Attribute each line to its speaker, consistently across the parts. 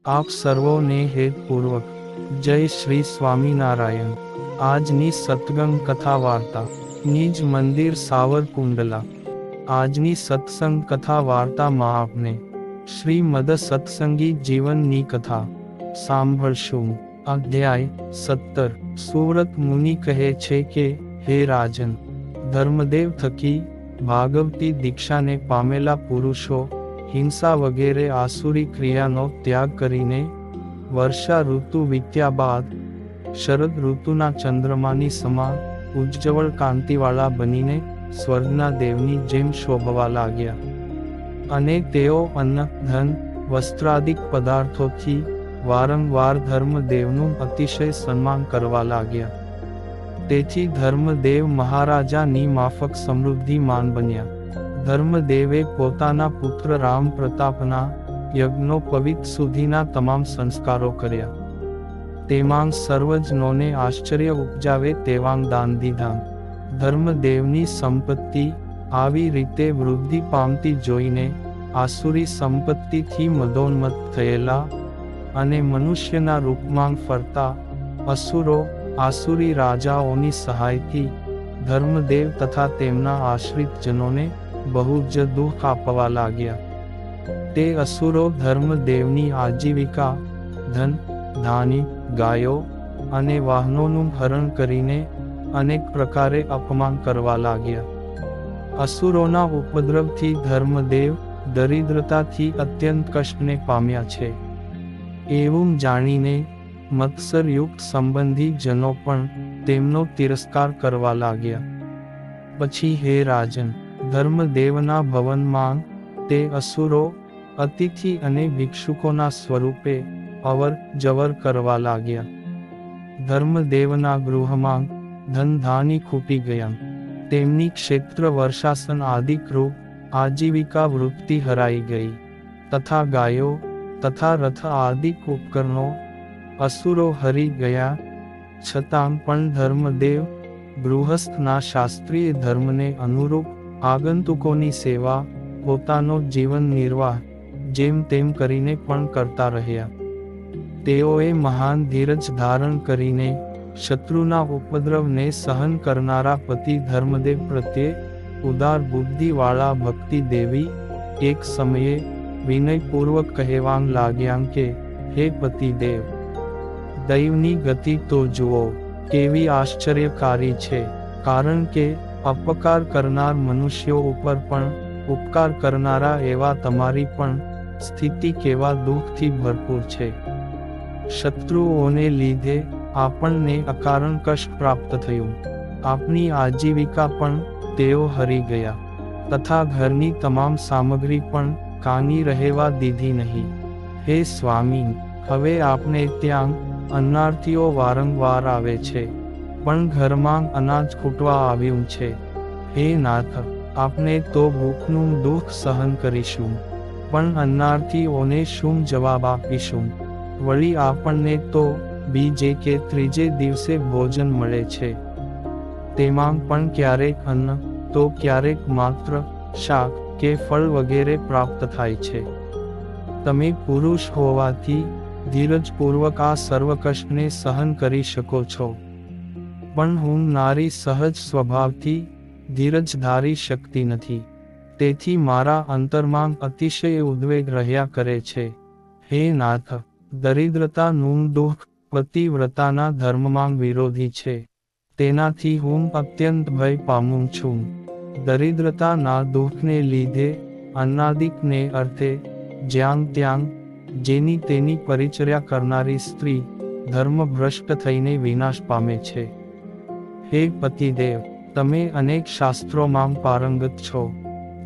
Speaker 1: આપ સર્વોને હેતપૂર્વક જય શ્રી સ્વામિનારાયણ। આજની સત્સંગ કથા વાર્તા નિજ મંદિર સાવરકુંડલા। આજની સત્સંગ કથા વાર્તામાં આપને શ્રીમદ સત્સંગી જીવનની કથા સાંભળશું। અધ્યાય 17। સુવ્રત મુનિ કહે છે કે, હે રાજન, ધર્મદેવ થકી ભાગવતી દીક્ષાને પામેલા પુરુષો હિંસા વગેરે આસુરી ક્રિયાનો ત્યાગ કરીને વર્ષા ઋતુ વીત્યા બાદ શરદ ઋતુના ચંદ્રમાની સમાન ઉજ્જવળ કાંતિવાળા બનીને સ્વર્ગના દેવની જેમ શોભવા લાગ્યા, અને તેઓ અન્ન, ધન, વસ્ત્રાદિક પદાર્થોથી વારંવાર ધર્મદેવનું અતિશય સન્માન કરવા લાગ્યા। તેથી ધર્મદેવ મહારાજાની માફક સમૃદ્ધિમાન બન્યા। ધર્મદેવે પોતાના પુત્ર રામ પ્રતાપના યજ્ઞોપવિત સુધીના તમામ સંસ્કારો કર્યા। તેમાંગ સર્વજનોને આશ્ચર્ય ઉપજાવે તેવાંગ દાન દીધાં। ધર્મદેવની સંપત્તિ આવી રીતે વૃદ્ધિ પામતી જોઈને આસુરી સંપત્તિથી મદોન્મત્ત થયેલા અને મનુષ્યના રૂપમાં ફરતા અસુરો આસુરી રાજાઓની સહાયથી ધર્મદેવ તથા તેમના આશ્રિત જનોને બહુ જ દુઃખ આપવા લાગ્યા। તે અસુરો ધર્મદેવની આજીવિકા, ધન, ધાન્ય, ગાયો અને વાહનોનું હરણ કરીને અનેક પ્રકારે અપમાન કરવા લાગ્યા। અસુરોના ઉપદ્રવથી ધર્મદેવ દરિદ્રતાથી અત્યંત કષ્ટને પામ્યા છે, એવું જાણીને મત્સરયુક્ત સંબંધી જનો પણ તેમનો તિરસ્કાર કરવા લાગ્યા। પછી હે રાજન, ધર્મદેવના ભવનમાં તે અસુરો અતિથિ અને ભિક્ષુકોના સ્વરૂપે અવર જવર કરવા લાગ્યા। ધર્મદેવના ગૃહમાં ધન ધાન્ય ખૂટી ગયાં, તેમની ક્ષેત્ર વર્ષાસન આદિક રૂપ આજીવિકા વૃત્તિ હરાઈ ગઈ, તથા ગાયો તથા રથ આદિક ઉપકરણો અસુરો હરી ગયા। છતાં પણ ધર્મદેવ ગૃહસ્થના શાસ્ત્રીય ધર્મને અનુરૂપ આગંતુકોની સેવા, પોતાનો જીવન નિર્વાહ જેમ તેમ કરીને પણ કરતા રહ્યા। તેઓએ મહાન ધીરજ ધારણ કરીને શત્રુના ઉપદ્રવને સહન કરનારા પતિ ધર્મદેવ પ્રત્યે ઉદાર બુદ્ધિવાળા ભક્તિ દેવી એક સમયે વિનયપૂર્વક કહેવાં લાગ્યાં કે, હે પતિદેવ, દૈવની ગતિ તો જુઓ, કેવી આશ્ચર્યકારી છે! કારણ કે અપકાર કરનાર મનુષ્યો ઉપર પણ ઉપકાર કરનારા એવા તમારી પણ સ્થિતિ કેવા દુઃખથી ભરપૂર છે। શત્રુઓને લીધે આપણને અકારણ કષ્ટ પ્રાપ્ત થયું, આપની આજીવિકા પણ તેઓ હરી ગયા, તથા ઘરની તમામ સામગ્રી પણ કાંગી રહેવા દીધી નહીં। હે સ્વામી, હવે આપને ત્યાં અન્નાર્થીઓ વારંવાર આવે છે, પણ ઘરમાં અનાજ ખૂટવા આવ્યું છે। હે નાથ, આપણે તો ભૂખનું દુઃખ સહન કરીશું, પણ અન્નાર્થીઓને શું જવાબ આપીશું? વળી આપણને તો બીજે કે ત્રીજે દિવસે ભોજન મળે છે, તેમાં પણ ક્યારેક અન્ન તો ક્યારેક માત્ર શાક કે ફળ વગેરે પ્રાપ્ત થાય છે। તમે પુરુષ હોવાથી ધીરજપૂર્વક આ સર્વ કષ્ટને સહન કરી શકો છો, પણ હું નારી સહજ સ્વભાવથી ધીરજ ધારી શકતી નથી, તેથી મારા અંતરમાં અતિશય ઉદ્વેગ રહ્યા કરે છે। હે નાથ, દરિદ્રતાનું દુઃખ પતિવ્રતાના ધર્મમાં વિરોધી છે, તેનાથી હું અત્યંત ભય પામું છું। દરિદ્રતાના દુઃખને લીધે અન્નાદિકને અર્થે જ્યાં ત્યાં જેની તેની પરિચર્યા કરનારી સ્ત્રી ધર્મભ્રષ્ટ થઈને વિનાશ પામે છે। હે પતિદેવ, તમે અનેક શાસ્ત્રોમાં પારંગત છો,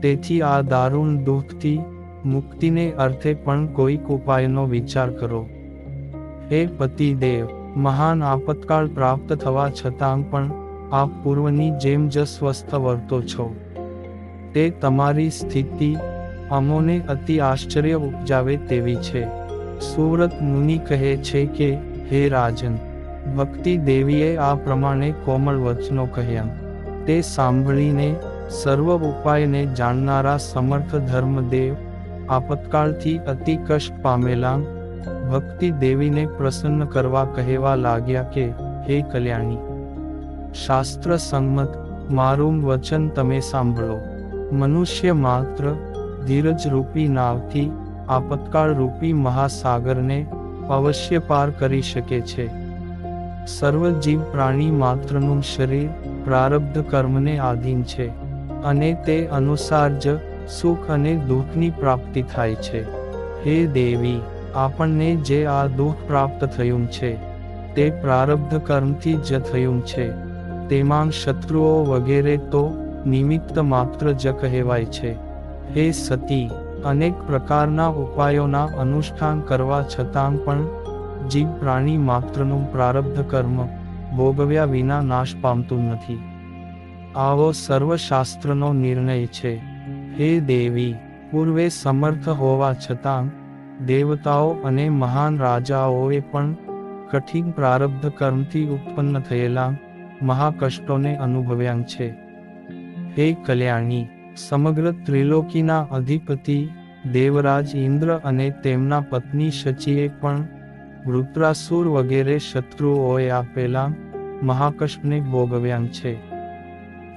Speaker 1: તેથી આ દારૂણ દુઃખથી મુક્તિને અર્થે પણ કોઈક ઉપાયનો વિચાર કરો। હે પતિદેવ, મહાન આપતકાળ પ્રાપ્ત થવા છતાં પણ આપ પૂર્વની જેમ જ સ્વસ્થ વર્તો છો, તે તમારી સ્થિતિ અમોને અતિ આશ્ચર્ય ઉપજાવે તેવી છે। સુવ્રત મુનિ કહે છે કે, હે રાજન, ભક્તિ દેવીએ આ પ્રમાણે કોમળ વચનો કહ્યા। તે સાંભળીને સર્વ ઉપાયને જાણનારા સમર્થ ધર્મદેવ આપતકાળથી અતિ કષ્ટ પામેલા ભક્તિ દેવીને પ્રસન્ન કરવા કહેવા લાગ્યા કે, હે કલ્યાણી, શાસ્ત્ર સંમત મારું વચન તમે સાંભળો. મનુષ્ય માત્ર ધીરજ રૂપી નાવથી આપતકાળ રૂપી મહાસાગરને અવશ્ય પાર કરી શકે છે. સર્વ જીવ પ્રાણી માત્રનું શરીર પ્રારબ્ધ કર્મને આધીન છે, અને તે અનુસાર જ સુખ અને દુઃખની પ્રાપ્તિ થાય છે. હે દેવી, આપણને જે આ દુઃખ પ્રાપ્ત થયું છે તે પ્રારબ્ધ કર્મથી જ થયું છે. તેમાં શત્રુઓ વગેરે તો નિમિત્ત માત્ર જ કહેવાય છે. હે સતી, અનેક પ્રકારના ઉપાયોના અનુષ્ઠાન કરવા છતાં પણ જીવ પ્રાણી માત્રનું પ્રારબ્ધ કર્મ ભોગવ્યા વિના નાશ પામતું નથી. આવો સર્વશાસ્ત્રનો નિર્ણય છે. હે દેવી, પૂર્વે સમર્થ હોવા છતાં દેવતાઓ અને મહાન રાજાઓએ પણ કઠિન પ્રારબ્ધ કર્મથી ઉત્પન્ન થયેલા મહાકષ્ટોને અનુભવ્યા છે. હે કલ્યાણી, સમગ્ર ત્રિલોકીના અધિપતિ દેવરાજ ઇન્દ્ર અને તેમના પત્ની શચીએ પણ વૃત્રાસુર વગેરે શત્રુઓએ આપેલા મહાકષ્ટને ભોગવ્યા છે.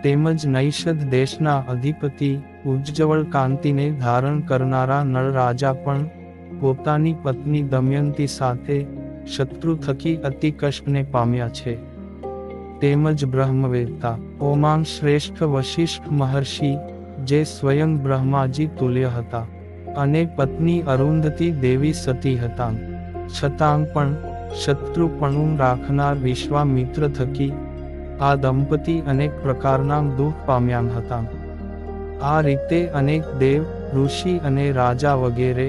Speaker 1: તેમજ નૈષદ દેશના અધિપતિ ઉજ્જવળ કાંતિને ધારણ કરનારા નળ રાજા પણ પોતાની પત્ની દમયંતી સાથે શત્રુ થકી અતિ કષ્ટને પામ્યા છે. તેમજ બ્રહ્મવેત્તા ઓમાંગ શ્રેષ્ઠ વશિષ્ઠ મહર્ષિ, જે સ્વયં બ્રહ્માજી તુલ્ય હતા, અને પત્ની અરુંધતી દેવી સતી હતા, છતાં પણ શત્રુપણું રાખનાર વિશ્વામિત્ર થકી આ દંપતી અનેક પ્રકારના દુઃખ પામ્યા હતા. આ રીતે અનેક દેવ, ઋષિ અને રાજા વગેરે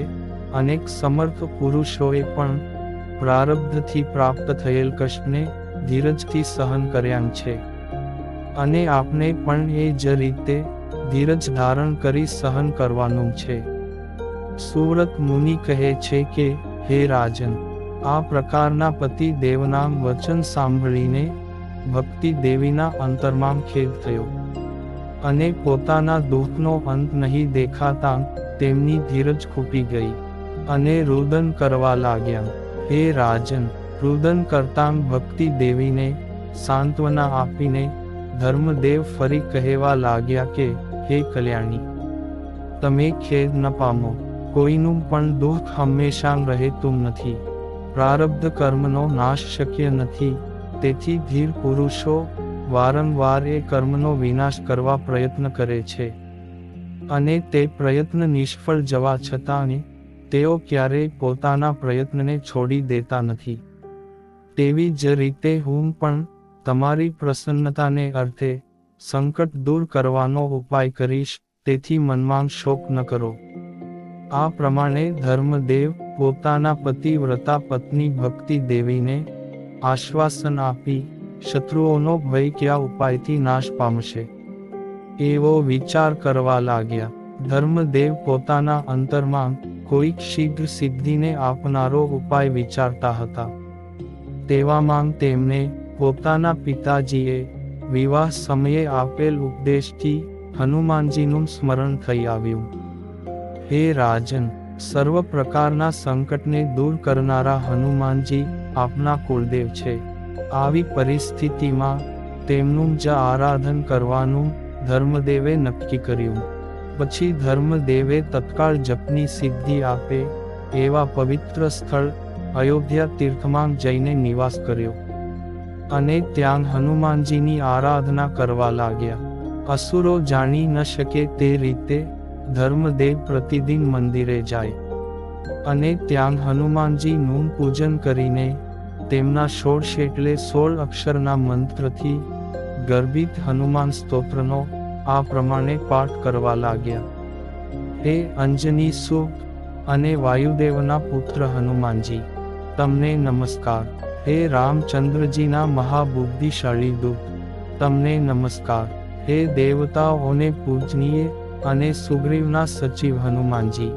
Speaker 1: અનેક સમર્થ પુરુષોએ પણ પ્રારબ્ધથી પ્રાપ્ત થયેલ કષ્ટને ધીરજથી સહન કર્યા છે. અને આપને પણ એ જ રીતે ધીરજ ધારણ કરી સહન કરવાનું છે. સુવ્રત મુનિ કહે છે કે, હે રાજન, આ પ્રકારના પતિ દેવના વચન સાંભળીને ભક્તિ દેવીના અંતરમાં ખેદ થયો, અને પોતાના દુઃખનો અંત નહીં દેખાતા તેમની ધીરજ ખૂટી ગઈ, અને રુદન કરવા લાગ્યા. હે રાજન, રુદન કરતાં ભક્તિ દેવીને સાંત્વના આપીને ધર્મદેવ ફરી કહેવા લાગ્યા કે, હે કલ્યાણી, તમે ખેદ ન પામો. કોઈનું પણ દુઃખ હંમેશા રહેતું નથી. પ્રારબ્ધ કર્મનો નાશ શક્ય નથી. તેથી ધીર પુરુષો વારંવાર એ કર્મનો વિનાશ કરવા પ્રયત્ન કરે છે, અને તે પ્રયત્ન નિષ્ફળ જવા છતાં તેઓ ક્યારેય પોતાના પ્રયત્નને છોડી દેતા નથી. તેવી જ રીતે હું પણ તમારી પ્રસન્નતાને અર્થે સંકટ દૂર કરવાનો ઉપાય કરીશ, તેથી મનમાં શોક ન કરો. આ પ્રમાણે ધર્મદેવ પોતાના પતિવ્રતા પત્ની ભક્તિ દેવીને આશ્વાસન આપી શત્રુઓનો ભય કયા ઉપાયથી નાશ પામશે એવો વિચાર કરવા લાગ્યા. ધર્મદેવ પોતાના અંતરમાં કોઈક શીઘ્ર સિદ્ધિને આપનારો ઉપાય વિચારતા હતા. તેવામાં તેમને પોતાના પિતાજીએ વિવાહ સમયે આપેલ ઉપદેશથી હનુમાનજીનું સ્મરણ થઈ આવ્યું. હે રાજન, સર્વ પ્રકારના સંકટને દૂર કરનારા હનુમાનજી આપના કુળદેવ છે. આવી પરિસ્થિતિમાં તેમનું જ આરાધન કરવાનું ધર્મદેવે નક્કી કર્યું. પછી ધર્મદેવે તત્કાળ જપની સિદ્ધિ આપે એવા પવિત્ર સ્થળ અયોધ્યા તીર્થમાં જઈને નિવાસ કર્યો, અને ત્યાં હનુમાનજીની આરાધના કરવા લાગ્યા. અસુરો જાણી ન શકે તે રીતે ધર્મદેવ પ્રતિદિન મંદિરે જાય, અને ત્યાં હનુમાનજીનું પૂજન કરીને તેમના 16 એટલે 16 અક્ષરના મંત્રથી ગર્ભિત હનુમાન સ્તોત્રનો આ પ્રમાણે પાઠ કરવા લાગ્યા. હે અંજની સુત અને વાયુદેવના પુત્ર હનુમાનજી, તમને નમસ્કાર. હે રામચંદ્રજીના મહાબુદ્ધિશાળી દૂત, તમને નમસ્કાર. હે દેવતાઓને પૂજનીય અને સુગ્રીવના સચિવ હનુમાનજી,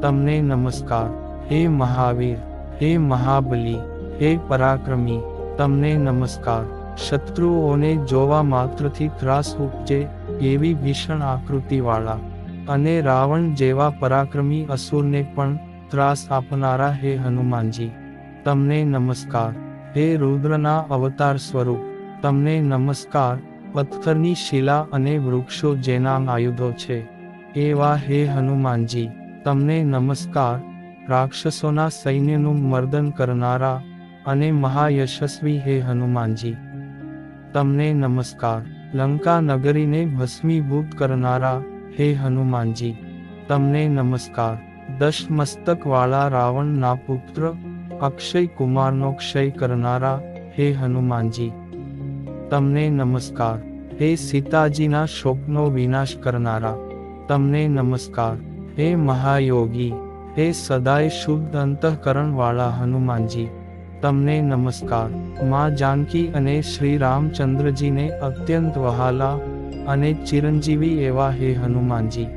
Speaker 1: તમને નમસ્કાર. હે મહાવીર, હે મહાબલી, હે પરાક્રમી, તમને નમસ્કાર. શત્રુઓને જોવા માત્રથી ત્રાસ ઉપજે એવી ભીષણ આકૃતિવાળા અને રાવણ જેવા પરાક્રમી અસુરને પણ ત્રાસ આપનારા હે હનુમાનજી, તમને નમસ્કાર. હે રુદ્રના અવતાર સ્વરૂપ, તમને નમસ્કાર. પથ્થરની શિલા અને વૃક્ષો જેના આયુધો છે, એવા હે હનુમાનજી, તમને નમસ્કાર. રાક્ષસોના સૈન્યનું મર્દન કરનારા અને મહાયશસ્વી હે હનુમાનજી, તમને નમસ્કાર. લંકા નગરીને ભસ્મીભૂત કરનારા હે હનુમાનજી, તમને નમસ્કાર. 10 મસ્તકવાળા રાવણના પુત્ર અક્ષય કુમારનો ક્ષય કરનારા હે હનુમાનજી, તમને નમસ્કાર. હે સીતાજીના શોકનો વિનાશ કરનારા, તમને નમસ્કાર. હે મહાયોગી, હે સદાય શુદ્ધ અંતઃકરણવાળા હનુમાનજી, તમને નમસ્કાર. માં જાનકી અને શ્રી રામચંદ્રજીને અત્યંત વહાલા અને ચિરંજીવી એવા હે હનુમાનજી,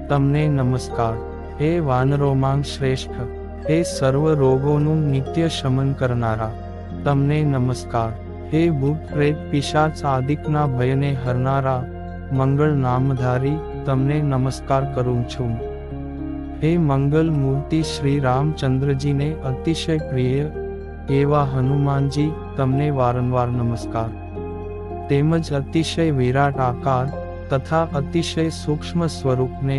Speaker 1: તમને નમસ્કાર. હે વાનરોમાં શ્રેષ્ઠ, હે સર્વ રોગોનું નિત્ય શમન કરનારા, તમને નમસ્કાર. હે ભૂત પ્રેત પિશાચ આદિકના ભયને હરનારા મંગળ નામધારી, તમને નમસ્કાર કરું છું. હે મંગલ મૂર્તિ શ્રી રામચંદ્રજીને અતિશય પ્રિય એવા હનુમાનજી, તમને વારંવાર નમસ્કાર. તેમજ અતિશય વિરાટ આકાર તથા અતિશય સૂક્ષ્મ સ્વરૂપને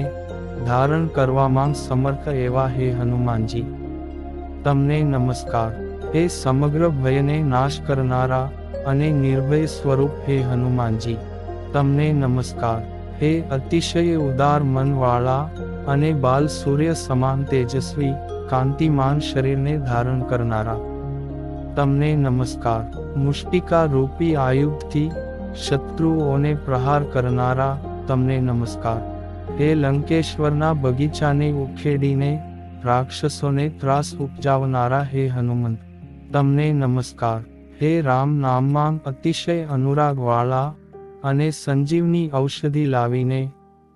Speaker 1: ધારણ કરવામાં સમર્થ એવા હે હનુમાનજી, તમને નમસ્કાર. હે સમગ્ર ભયને નાશ કરનારા અને નિર્ભય સ્વરૂપ હે હનુમાનજી, તમને નમસ્કાર. હે અતિશય ઉદાર મનવાળા અને બાલ સૂર્ય સમાન તેજસ્વી કાંતિમાન શરીરને ધારણ કરનારા, તમને નમસ્કાર. મુષ્ટિકા રૂપી આયુધથી શત્રુઓને પ્રહાર કરનારા, તમને નમસ્કાર. હે લંકેશ્વરના બગીચાને ઉખેડીને રાક્ષસોને ત્રાસ ઉપજાવનારા હે હનુમંત, તમને નમસ્કાર. હે રામ નામમાં અતિશય અનુરાગવાળા અને સંજીવની ઔષધિ લાવીને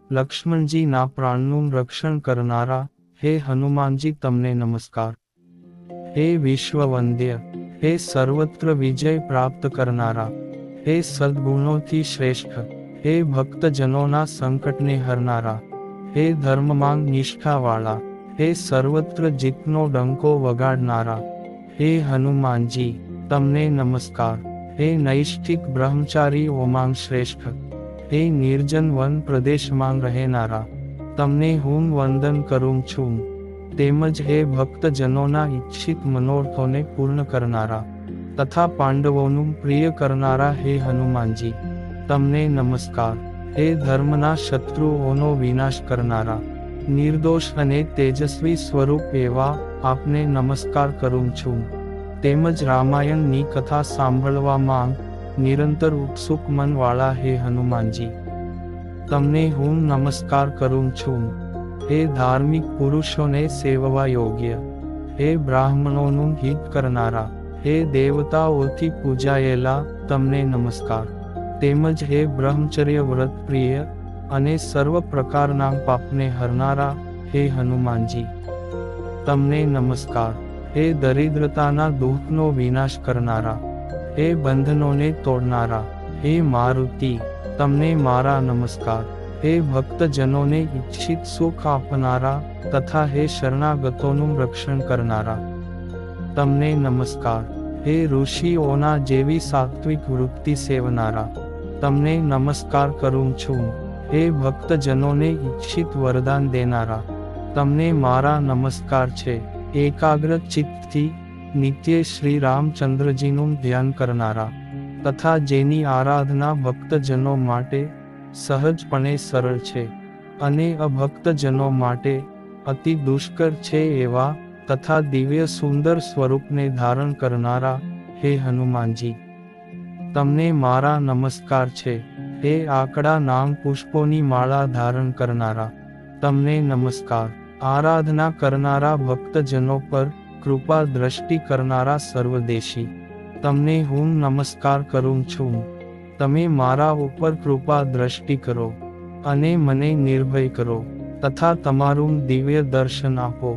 Speaker 1: લક્ષ્મણજીના પ્રાણનું રક્ષણ કરનારા હે હનુમાનજી, તમને નમસ્કાર. હે વિશ્વવંદ્ય, હે સર્વત્ર વિજય પ્રાપ્ત કરનારા, હે સદ્ગુણોથી શ્રેષ્ઠ, હે ભક્તજનોના સંકટને હરનારા, હે ધર્મમાં નિષ્ઠાવાળા, હે સર્વત્ર જીતનો ડંકો વગાડનારા હે હનુમાનજી, તમને નમસ્કાર. હે નૈષ્ઠિક બ્રહ્મચારીઓમાં શ્રેષ્ઠ, હે નિર્જન વન પ્રદેશમાં રહેનારા, તમને હું વંદન કરું છું. તેમજ હે ભક્તજનોના ઈચ્છિત મનોરથોને પૂર્ણ કરનારા તથા પાંડવોનું પ્રિય કરનારા હે હનુમાનજી, તમને નમસ્કાર. હે ધર્મના શત્રુઓનો વિનાશ કરનારા, નિર્દોષ અને તેજસ્વી સ્વરૂપ એવા આપને નમસ્કાર કરું છું. તેમજ રામાયણની કથા સાંભળવામાં નિરંતર ઉત્સુક મનવાળા હે હનુમાનજી, તમને હું નમસ્કાર કરું છું. હે ધાર્મિક પુરુષોને સેવવા યોગ્ય, હે બ્રાહ્મણોનું હિત કરનારા, હે દેવતાઓથી પૂજાયેલા, તમને નમસ્કાર. તેમજ હે બ્રહ્મચર્ય વ્રત પ્રિય અને સર્વ પ્રકારના પાપને હરનારા હે હનુમાનજી, તમને નમસ્કાર. હે દરિદ્રતાના દુઃખનો વિનાશ કરનારા, હે બંધનોને તોડનારા હે મારુતિ, તમને મારા નમસ્કાર. હે ભક્તજનોને ઈચ્છિત સુખ આપનારા તથા હે શરણાગતોનું રક્ષણ કરનારા, તમને નમસ્કાર. હે ઋષિઓના જેવી સાત્વિક વૃત્તિ સેવનારા, તમને નમસ્કાર કરું છું. હે ભક્તજનોને ઈચ્છિત વરદાન દેનારા, તમને મારા નમસ્કાર છે. એકાગ્ર ચિત્તથી નિત્ય શ્રી રામચંદ્રજીનું ધ્યાન કરનારા તથા જેની આરાધના ભક્તજનો માટે સહજપણે સરળ છે અને અભક્તજનો માટે અતિ દુષ્કર છે એવા તથા દિવ્ય સુંદર સ્વરૂપને ધારણ કરનારા હે હનુમાનજી, તમને મારા નમસ્કાર છે. હે આકડા નામ પુષ્પોની માળા ધારણ કરનારા, તમને નમસ્કાર. આરાધના કરનારા ભક્તજનો પર કૃપા દ્રષ્ટિ કરનારા સર્વદેશી, તમને હું નમસ્કાર કરું છું. તમે મારા ઉપર કૃપા દ્રષ્ટિ કરો અને મને નિર્ભય કરો તથા તમારું દિવ્ય દર્શન આપો.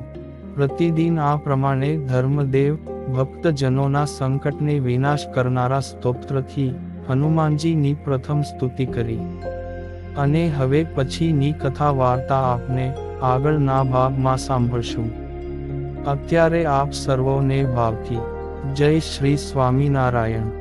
Speaker 1: પ્રતિદિન આ પ્રમાણે ધર્મદેવ ભક્તજનોના સંકટને વિનાશ કરનારા સ્તોત્રથી હનુમાનજીની પ્રથમ સ્તુતિ કરી અને હવે પછીની કથા વાર્તા આપને આગળના ભાગમાં સાંભળશું. અત્યારે આપ સર્વોને ભાવથી જય શ્રી સ્વામિનારાયણ.